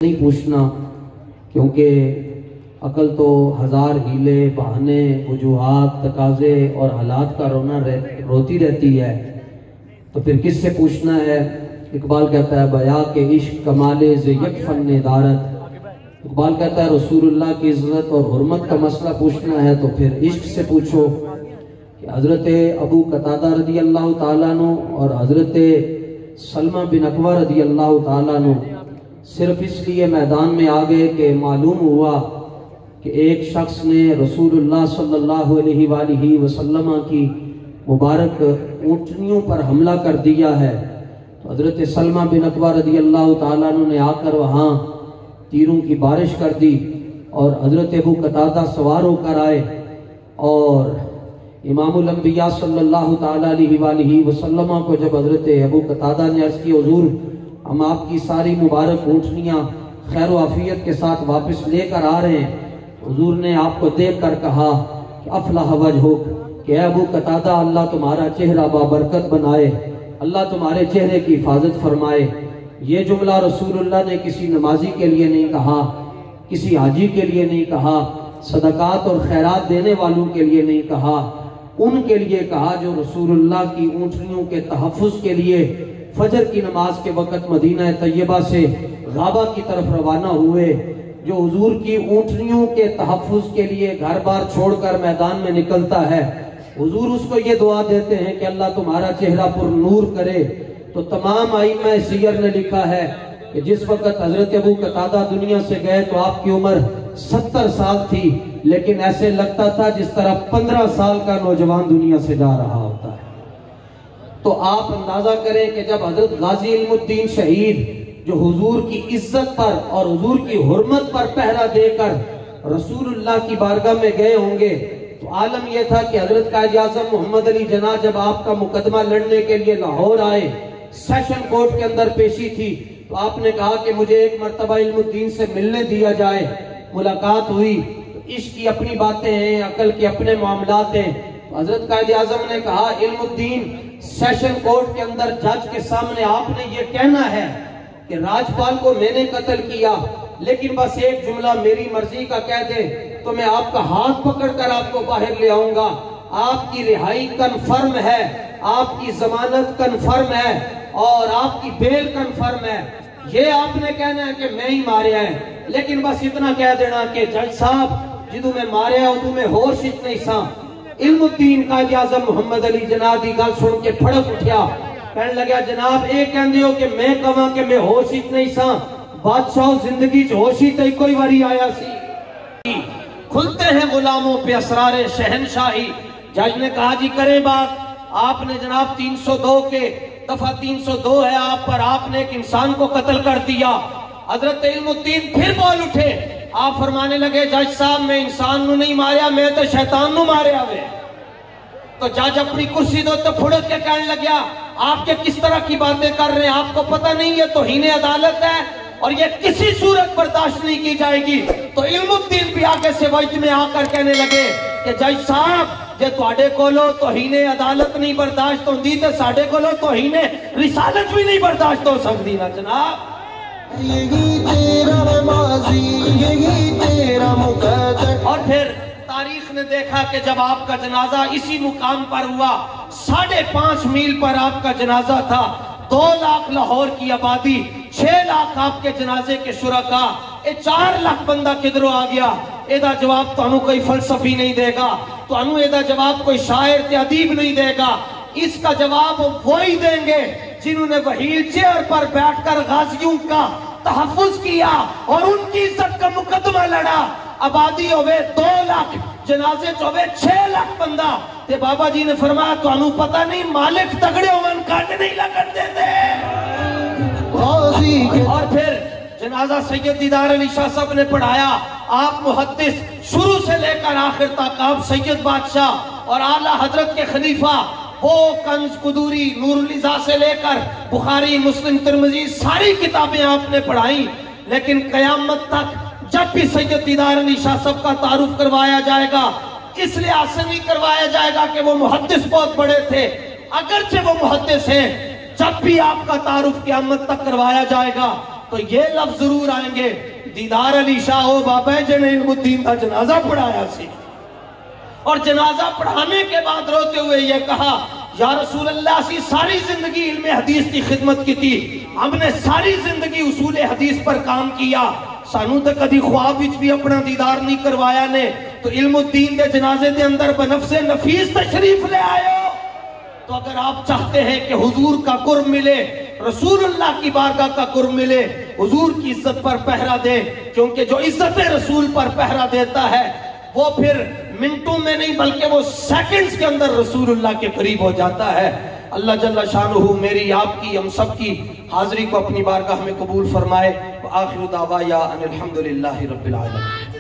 नहीं पूछना, क्योंकि अकल तो हजार हीले बहाने वजूहात तकाजे और हालात का रोती रहती है, तो फिर किससे पूछना है। इकबाल कहता है बया के इश्क कमाले ज़ियत फन्ने दारत। इकबाल कहता है रसूलुल्लाह की इज्जत और हुर्मत का मसला पूछना है तो फिर इश्क से पूछो। कि हजरत अबू कतादा रदी अल्लाह ताला अन्हु और हजरत सलमा बिन अकवा रदी अल्लाह ताला अन्हु सिर्फ इसलिए मैदान में आ गए कि मालूम हुआ कि एक शख्स ने रसूलुल्लाह सल्लल्लाहु अलैहि वसल्लम की मुबारक ऊँटनियों पर हमला कर दिया है। तो हजरत सलमा बिन अकवा रदी अल्लाह ताला अन्हु ने आकर वहाँ तीरों की बारिश कर दी और हजरत अबू कतादा सवार होकर आए और इमामुल अंबिया सल्लल्लाहु ताला अलैहि वसल्लम को जब हजरत अबू कतादा ने अर्ज़ की हुजूर हम आपकी सारी मुबारक ऊँटनियाँ खैर आफियत के साथ वापस लेकर आ रहे हैं। हुजूर ने आपको देख कर कहा कि अफलाह वजहो कि अबू कतादा अल्लाह तुम्हारा चेहरा बाबरकत बनाए, अल्लाह तुम्हारे चेहरे की हिफाजत फरमाए। ये जुमला रसूलुल्लाह ने किसी नमाजी के लिए नहीं कहा, किसी हाजी के लिए नहीं कहा, सदकात और खैरात देने वालों के लिए नहीं कहा, उनके लिए कहा जो रसूलुल्लाह की ऊँटनियों के तहफ़्फ़ुज़ के लिए फजर की नमाज के वक़्त मदीना तैयबा से गाबा की तरफ रवाना हुए, जो हुजूर की ऊँटनियों के तहफ़्फ़ुज़ के लिए घर बार छोड़कर मैदान में निकलता है। हुजूर उसको ये दुआ देते हैं कि अल्लाह तुम्हारा चेहरा पर नूर करे। तो तमाम आइम्मा सीयर ने लिखा है कि जिस वक़्त हजरत अबू कतादा दुनिया से गए तो आपकी उम्र 70 साल थी, लेकिन ऐसे लगता था जिस तरह 15 साल का नौजवान दुनिया से जा रहा होता है। तो आप अंदाजा करें कि जब हजरत गाजी इल्मुद्दीन शहीद जो हुजूर की इज्जत पर और हुजूर की हुर्मत पर पहरा देकर रसूलुल्लाह की बारगाह में गए होंगे, तो आलम यह था कि हजरत कायद आज़म मोहम्मद अली जना जब आपका मुकदमा लड़ने के लिए लाहौर आए, सेशन कोर्ट के अंदर पेशी थी, तो आपने कहा कि मुझे एक मर्तबा इल्मुद्दीन से मिलने दिया जाए। मुलाकात हुई तो इश्क की अपनी बातें हैं, अकल के अपने मामलात हैं। तो हजरत कायद आज़म ने कहा इल्मुद्दीन सेशन कोर्ट के अंदर जज के सामने आपने ये कहना है कि राजपाल को मैंने कत्ल किया, लेकिन बस एक जुमला मेरी मर्जी का कह दे तो मैं आपका हाथ पकड़कर आपको बाहर ले आऊंगा। आपकी रिहाई कन्फर्म है, आपकी जमानत कन्फर्म है और आपकी बेल कन्फर्म है। ये आपने कहना है कि मैं ही मारे हैं, लेकिन बस इतना कह देना कि जज साहब जिदू मैं मारे है उदू में होश नहीं सा। इल्मुद्दीन कायद आज़म मोहम्मद अली जना दी गल सुन के फड़क उठा, कहने लगा जनाब ये कहते हो कि मैं कहां कि मैं होश ही नहीं सा, बादशाह जिंदगी च होश ही तो कोई बारी आया सी। खुलते हैं गुलामों पे असरारे शहनशाही। जज ने कहा जी करें बात। आपने जनाब 302 के दफा 302 है आप पर, आपने एक इंसान को कत्ल कर दिया। हजरत इल्मुद्दीन फिर बोल उठे, आप फरमाने लगे जज साहब मैं इंसान को नहीं मारिया, मैं तो शैतान को मारिया वे। तो जज अपनी कुर्सी दो तो फुड़क के कहने लगा आप किस तरह की बातें कर रहे हैं, आपको पता नहीं है तौहीन अदालत है और ये किसी सूरत बर्दाश्त नहीं की जाएगी। तो इल्मुद्दीन भी आगे से वजद में आकर कहने लगे कि जज साहब जे तुहाडे कोलो तौहीन अदालत नहीं बर्दाश्त होंदी ते साडे कोलो तौहीन रिसालत भी नहीं बर्दाश्त हो सकती ना जनाब। यही तेरा माज़ी यही तेरा मुक़द्दर। और फिर तारीख ने देखा कि जब आपका जनाजा इसी मुकाम पर हुआ, 5.5 मील पर आपका जनाजा था, 2 लाख लाहौर की आबादी, 6 लाख आपके जनाजे के शुरका, 4 लाख बंदा किधरों आ गया। एदा जवाब तुहानू कोई फलसफी नहीं देगा, तुहानू एदा जवाब कोई शायर ते अदीब नहीं देगा। इसका जवाब वो ही देंगे जिन्होंने व्हील चेयर पर बैठकर गाजियों का तहफ़्फ़ुज़ किया और उनकी इज्जत का मुकदमा लड़ा। आबादी होवे 2 लाख, जनाजे होवे 6 लाख बंदा। ते बाबा जी ने फरमाया तुहानू पता नहीं मालिक तगड़े होवन काट नहीं लगन देते। और फिर जनाजा सैयद दीदार अली शाह साहब ने पढ़ाया। आप मुहद्दिस शुरू से लेकर आखिर तक, आप सैयद बादशाह और आला हजरत के खलीफा, वो कंज कुदूरी नूरुल-इज़ा से लेकर बुखारी मुस्लिम तिरमिज़ी सारी किताबें आपने पढ़ाई। लेकिन कयामत तक जब भी सैयद दीदार अली शाह साहब का तारुफ करवाया जाएगा, इस लिहाज से नहीं करवाया जाएगा कि वो मुहद्दिस बहुत बड़े थे, अगरचे वो मुहद्दिस हैं, जब भी आपका तारुफ क़यामत तक करवाया जाएगा तो तो ये लफ्ज जरूर आएंगे, दीदार अली शाह ओ बाबा जिन्हें इल्मुद्दीन का जनाजा पढ़ाया सी, और जनाजा पढ़ाने के बाद रोते हुए ये कहा, या रसूल अल्लाह सी सारी जिंदगी इल्म हदीस की खिदमत की थी, हमने सारी जिंदगी उसूल हदीस पर काम किया, सानू तो कभी ख्वाब विच भी अपना दीदार नहीं करवाया ने, तो इल्मुद्दीन के जनाजे के अंदर बनफसे नफीस तशरीफ ले आयो। तो अगर आप चाहते हैं कि हुजूर का कुर्ब मिले, रसूलुल्लाह की बारगाह का कुर्ब मिले, हुजूर की इज्जत पर पहरा दे, क्योंकि जो इज्जत रसूल पर पहरा देता है वो फिर मिनटों में नहीं बल्कि वो सेकंड्स के अंदर रसूलुल्लाह के करीब हो जाता है। अल्लाह जल्ला शानुहु मेरी आपकी हम सब की हाजिरी को अपनी बारगाह में कबूल फरमाए। आखिर दावा या अनिल हम्दुलिल्लाहि रब्बिल आलमीन।